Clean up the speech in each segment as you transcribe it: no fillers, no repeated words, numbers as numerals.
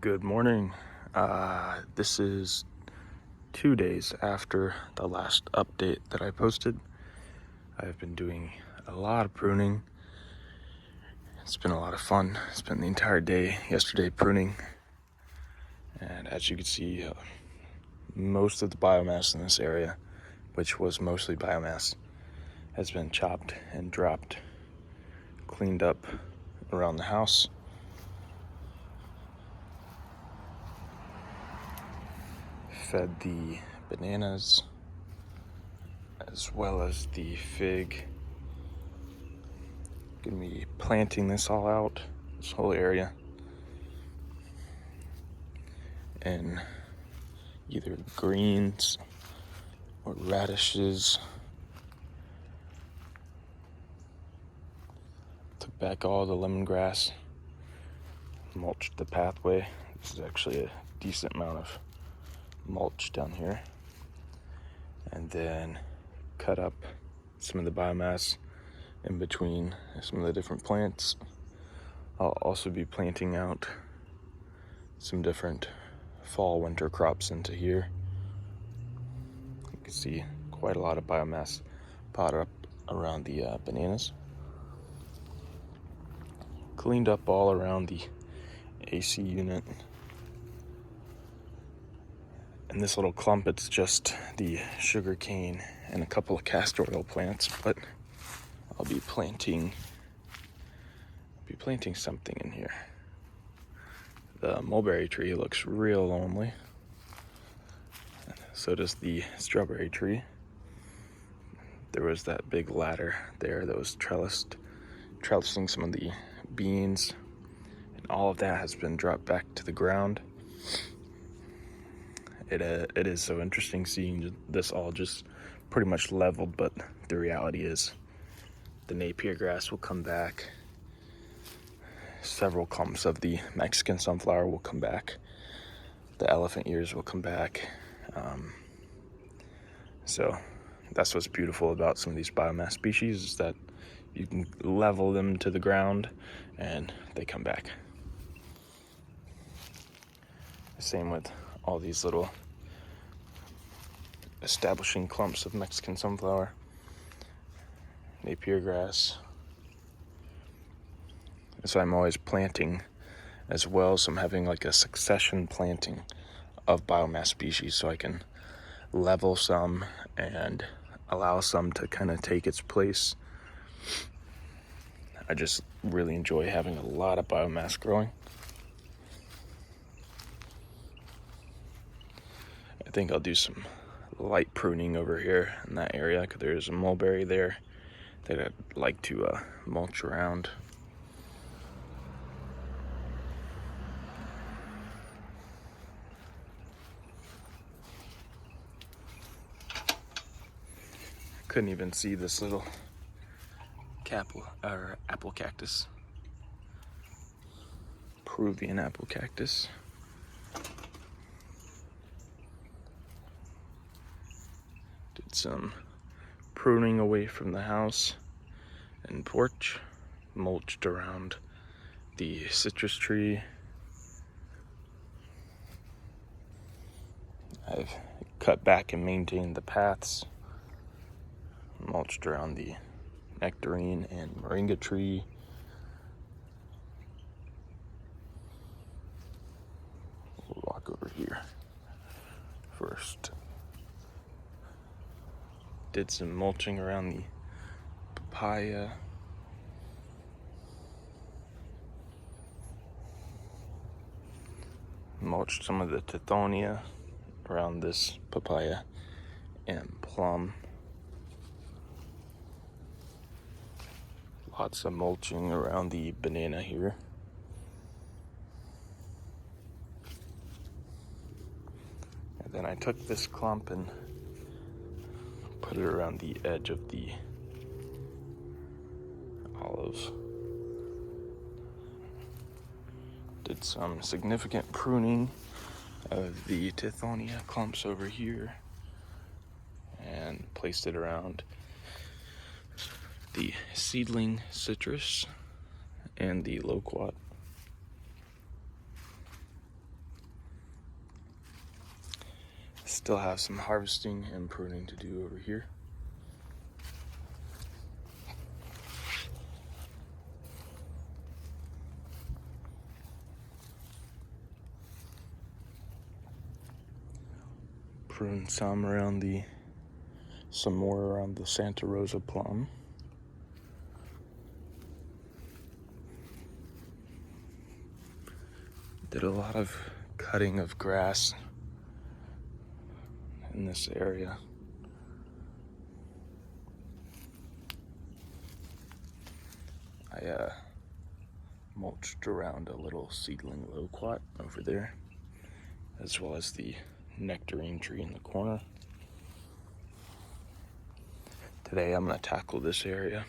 Good morning. This is 2 days after the last update that I posted. I've been doing a lot of pruning. It's been a lot of fun. Spent the entire day yesterday pruning. And as you can see, most of the biomass in this area, which was mostly biomass, has been chopped and dropped, cleaned up around the house. Fed the bananas as well as the fig. Gonna be planting this all out, this whole area, in either greens or radishes. Took back all the lemongrass, mulched the pathway. This is actually a decent amount of mulch down here. And then cut up some of the biomass in between some of the different plants. I'll also be planting out some different fall winter crops into here. You can see quite a lot of biomass potted up around the bananas. Cleaned up all around the AC unit. And this little clump, it's just the sugar cane and a couple of castor oil plants, but I'll be planting something in here. The mulberry tree looks real lonely. So does the strawberry tree. There was that big ladder there that was trellising some of the beans, and all of that has been dropped back to the ground. It is so interesting seeing this all just pretty much leveled, but the reality is the Napier grass will come back. Several clumps of the Mexican sunflower will come back. The elephant ears will come back. So that's what's beautiful about some of these biomass species, is that you can level them to the ground and they come back. Same with all these little establishing clumps of Mexican sunflower, Napier grass. So I'm always planting as well, so I'm having like a succession planting of biomass species, so I can level some and allow some to kind of take its place. I just really enjoy having a lot of biomass growing. I think I'll do some light pruning over here in that area, because there's a mulberry there that I'd like to mulch around. Couldn't even see this little apple cactus, Peruvian apple cactus. Did some pruning away from the house and porch, mulched around the citrus tree. I've cut back and maintained the paths, mulched around the nectarine and moringa tree. We'll walk over here first. Did some mulching around the papaya. Mulched some of the tithonia around this papaya and plum. Lots of mulching around the banana here. And then I took this clump and put it around the edge of the olives. Did some significant pruning of the tithonia clumps over here and placed it around the seedling citrus and the loquat. Still have some harvesting and pruning to do over here. Prune some more around the Santa Rosa plum. Did a lot of cutting of grass in this area. I mulched around a little seedling loquat over there, as well as the nectarine tree in the corner. Today I'm going to tackle this area.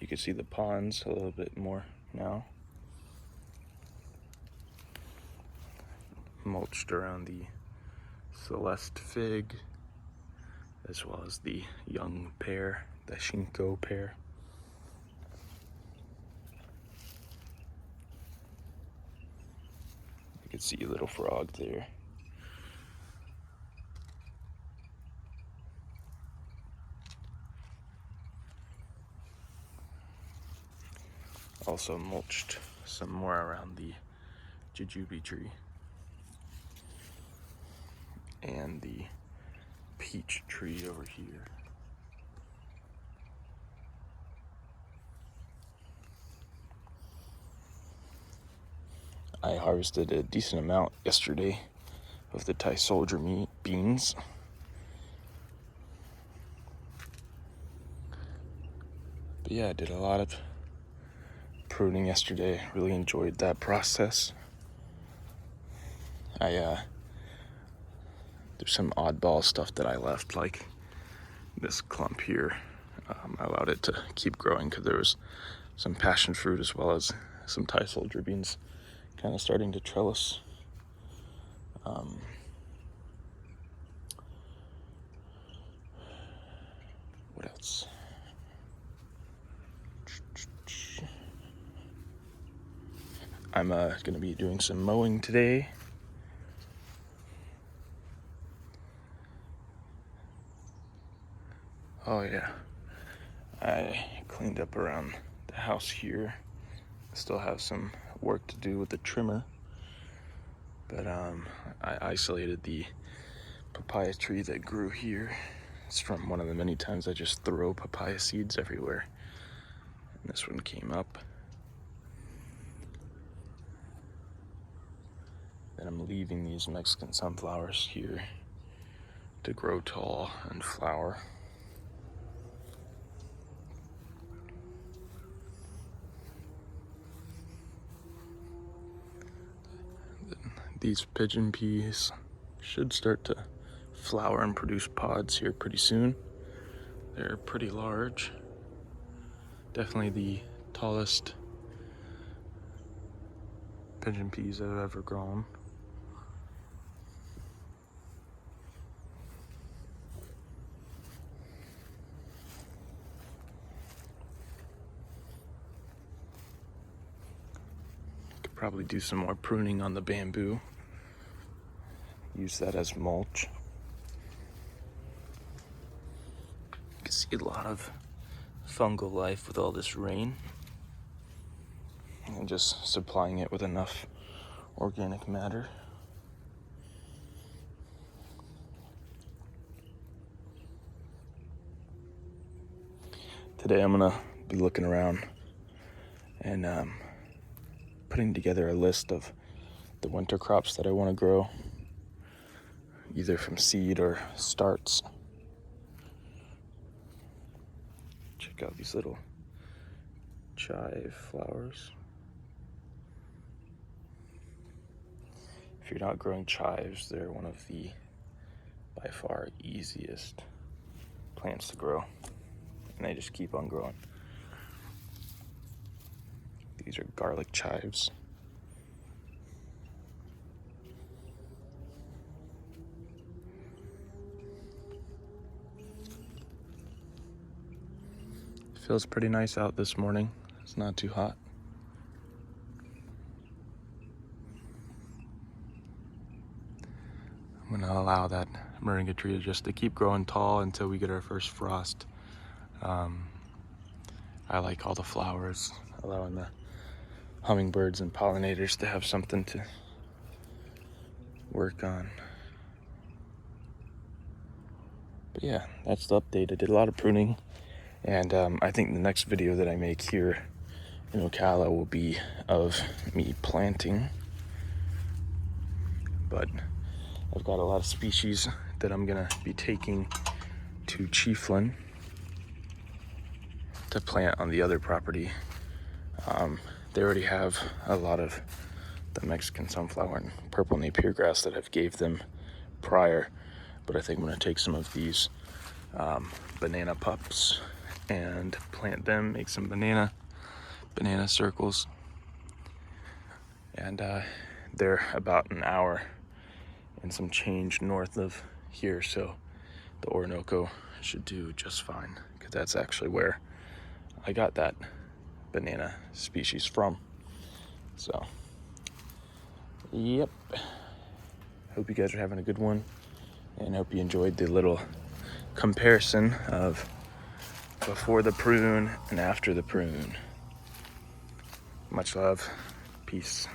You can see the ponds a little bit more now. Mulched around the Celeste fig, as well as the young pear, the Shinko pear. You can see a little frog there. Also mulched some more around the jujube tree and the peach tree over here. I harvested a decent amount yesterday of the Thai soldier beans. But yeah, I did a lot of pruning yesterday. Really enjoyed that process. There's some oddball stuff that I left, like this clump here. I allowed it to keep growing because there was some passion fruit as well as some Thai soldier beans kind of starting to trellis. What else? I'm going to be doing some mowing today. Oh yeah, I cleaned up around the house here. Still have some work to do with the trimmer, but I isolated the papaya tree that grew here. It's from one of the many times I just throw papaya seeds everywhere, and this one came up. Then I'm leaving these Mexican sunflowers here to grow tall and flower. These pigeon peas should start to flower and produce pods here pretty soon. They're pretty large. Definitely the tallest pigeon peas I've ever grown. Could probably do some more pruning on the bamboo. Use that as mulch. You can see a lot of fungal life with all this rain, and just supplying it with enough organic matter. Today I'm gonna be looking around and putting together a list of the winter crops that I want to grow, either from seed or starts. Check out these little chive flowers. If you're not growing chives, they're one of the by far easiest plants to grow, and they just keep on growing. These are garlic chives. Feels pretty nice out this morning. It's not too hot. I'm gonna allow that moringa tree just to keep growing tall until we get our first frost. I like all the flowers, allowing the hummingbirds and pollinators to have something to work on. But yeah, that's the update. I did a lot of pruning, and I think the next video that I make here in Ocala will be of me planting. But I've got a lot of species that I'm gonna be taking to Chiefland to plant on the other property. They already have a lot of the Mexican sunflower and purple Napier grass that I've gave them prior, but I think I'm gonna take some of these banana pups and plant them, make some banana circles. And they're about an hour and some change north of here, so the Orinoco should do just fine, because that's actually where I got that banana species from. So, yep. Hope you guys are having a good one, and hope you enjoyed the little comparison of before the prune and after the prune. Much love. Peace.